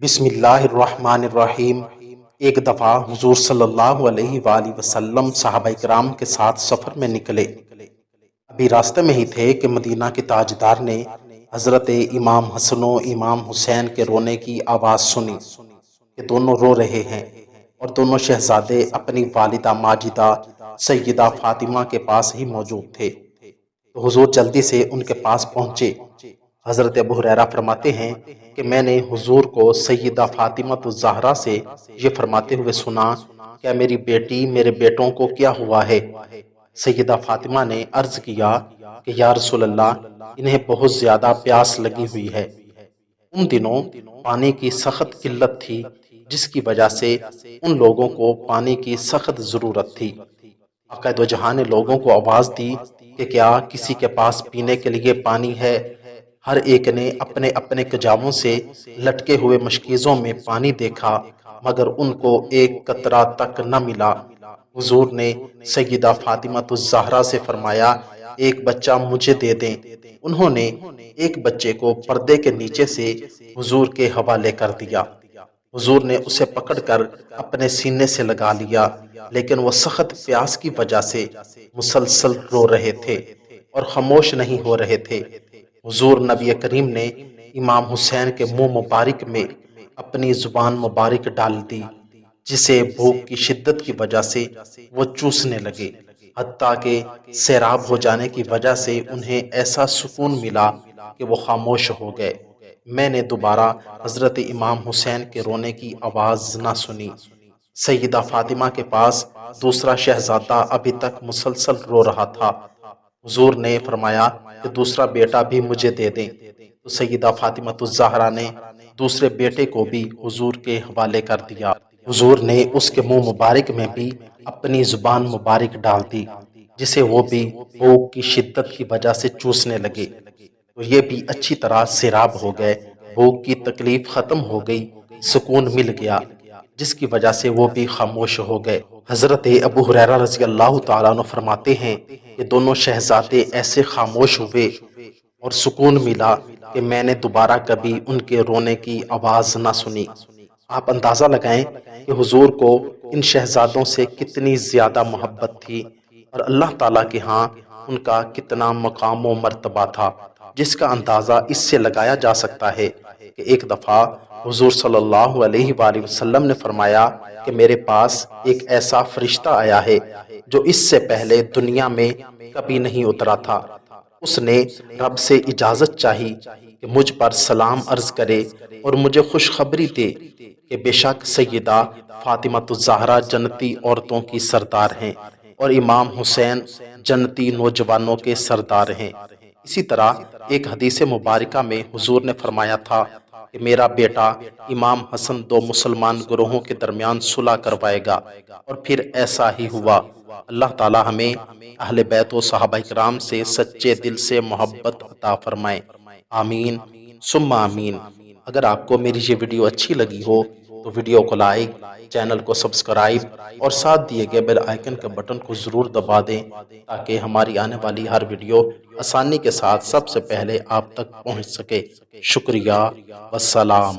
بسم اللہ الرحمن الرحیم۔ ایک دفعہ حضور صلی اللہ علیہ وآلہ وسلم صحابہ کرام کے ساتھ سفر میں نکلے۔ ابھی راستے میں ہی تھے کہ مدینہ کے تاجدار نے حضرت امام حسن و امام حسین کے رونے کی آواز سنی کہ دونوں رو رہے ہیں، اور دونوں شہزادے اپنی والدہ ماجدہ سیدہ فاطمہ کے پاس ہی موجود تھے۔ تو حضور جلدی سے ان کے پاس پہنچے۔ حضرت ابو ہریرہ فرماتے ہیں کہ میں نے حضور کو سیدہ فاطمہ الزہرا سے یہ فرماتے ہوئے سنا، کیا میری بیٹی میرے بیٹوں کو کیا ہوا ہے؟ سیدہ فاطمہ نے عرض کیا کہ یا رسول اللہ، انہیں بہت زیادہ پیاس لگی ہوئی ہے۔ ان دنوں پانی کی سخت قلت تھی، جس کی وجہ سے ان لوگوں کو پانی کی سخت ضرورت تھی۔ آقا دو جہاں نے لوگوں کو آواز دی کہ کیا کسی کے پاس پینے کے لیے پانی ہے؟ ہر ایک نے اپنے اپنے کجاووں سے لٹکے ہوئے مشکیزوں میں پانی دیکھا، مگر ان کو ایک قطرہ تک نہ ملا۔ حضور نے سیدہ فاطمہ الزہرا سے فرمایا، ایک بچہ مجھے دے دیں۔ انہوں نے ایک بچے کو پردے کے نیچے سے حضور کے حوالے کر دیا۔ حضور نے اسے پکڑ کر اپنے سینے سے لگا لیا، لیکن وہ سخت پیاس کی وجہ سے مسلسل رو رہے تھے اور خاموش نہیں ہو رہے تھے۔ حضور نبی کریم نے امام حسین کے منہ مبارک میں اپنی زبان مبارک ڈال دی، جسے بھوک کی شدت کی وجہ سے وہ چوسنے لگے، حتیٰ کہ سیراب ہو جانے کی وجہ سے انہیں ایسا سکون ملا کہ وہ خاموش ہو گئے۔ میں نے دوبارہ حضرت امام حسین کے رونے کی آواز نہ سنی۔ سیدہ فاطمہ کے پاس دوسرا شہزادہ ابھی تک مسلسل رو رہا تھا۔ حضور نے فرمایا کہ دوسرا بیٹا بھی مجھے دے دیں۔ تو سیدہ فاطمہ الزہرا نے دوسرے بیٹے کو بھی حضور کے حوالے کر دیا۔ حضور نے اس کے منہ مبارک میں بھی اپنی زبان مبارک ڈال دی، جسے وہ بھی بھوک کی شدت کی وجہ سے چوسنے لگے۔ تو یہ بھی اچھی طرح سیراب ہو گئے، بھوک کی تکلیف ختم ہو گئی، سکون مل گیا، جس کی وجہ سے وہ بھی خاموش ہو گئے۔ حضرت ابو ہریرہ رضی اللہ تعالیٰ عنہ فرماتے ہیں کہ دونوں شہزادے ایسے خاموش ہوئے اور سکون ملا کہ میں نے دوبارہ کبھی ان کے رونے کی آواز نہ سنی۔ آپ اندازہ لگائیں کہ حضور کو ان شہزادوں سے کتنی زیادہ محبت تھی، اور اللہ تعالیٰ کے ہاں ان کا کتنا مقام و مرتبہ تھا، جس کا اندازہ اس سے لگایا جا سکتا ہے کہ ایک دفعہ حضور صلی اللہ علیہ وآلہ وسلم نے فرمایا کہ میرے پاس ایک ایسا فرشتہ آیا ہے جو اس سے پہلے دنیا میں کبھی نہیں اترا تھا۔ اس نے رب سے اجازت چاہی کہ مجھ پر سلام عرض کرے اور مجھے خوشخبری دے کہ بے شک سیدہ فاطمہ الزہرا جنتی عورتوں کی سردار ہیں اور امام حسین جنتی نوجوانوں کے سردار ہیں۔ اسی طرح ایک حدیث مبارکہ میں حضور نے فرمایا تھا کہ میرا بیٹا امام حسن دو مسلمان گروہوں کے درمیان صلح کروائے گا، اور پھر ایسا ہی ہوا۔ اللہ تعالی ہمیں اہل بیت و صحابہ کرام سے سچے دل سے محبت عطا فرمائے، آمین ثم آمین۔ اگر آپ کو میری یہ ویڈیو اچھی لگی ہو تو ویڈیو کو لائک، چینل کو سبسکرائب اور ساتھ دیے گئے بیل آئیکن کے بٹن کو ضرور دبا دیں، تاکہ ہماری آنے والی ہر ویڈیو آسانی کے ساتھ سب سے پہلے آپ تک پہنچ سکے۔ شکریہ، والسلام۔